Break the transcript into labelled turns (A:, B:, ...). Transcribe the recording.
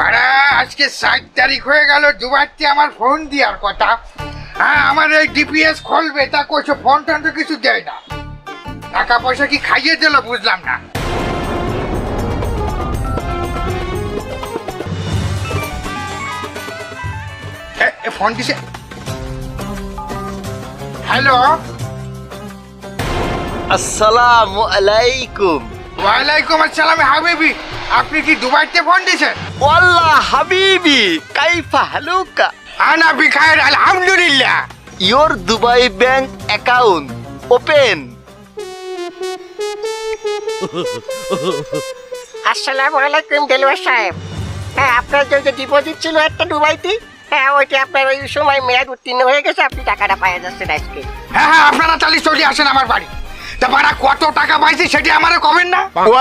A: বাড়া আজকে 7 তারিখ হয়ে গেল, দুবারটি আমার ফোন দেওয়ার কথা। হ্যাঁ, আমার এই ডিপিএস খুলবে তা কইছো, ফোন টোন তো কিছু দেয় না। টাকা পয়সা কি খাইয়ে দিল বুঝলাম না। ফোন দিছে। হ্যালো,
B: আসসালামু আলাইকুম।
A: ওয়ালাইকুম আসসালাম হাবিবি, আপনি কি দুবাইতে ফোন দিছেন?
B: ওয়াল্লাহ হাবিবি, কাইফা হালুকা?
A: আনা বিখায়ের আলহামদুলিল্লাহ।
B: Your Dubai bank account open.
C: আসসালামু আলাইকুম দেলোয়ার সাহেব। হ্যাঁ, আপনার যে ডিপোজিট ছিল একটা দুবাইতে, হ্যাঁ ওইটা আপনার ওই সময় মেয়াদ উত্তীর্ণ হয়ে গেছে, আপনি টাকাটা পাইয়া যাচ্ছেন আজকে।
A: হ্যাঁ হ্যাঁ, আপনারা তাহলে চলে আসেন আমার বাড়ি। তা বাড়া কত টাকা পাইছি সেটি আমারে কবেন না?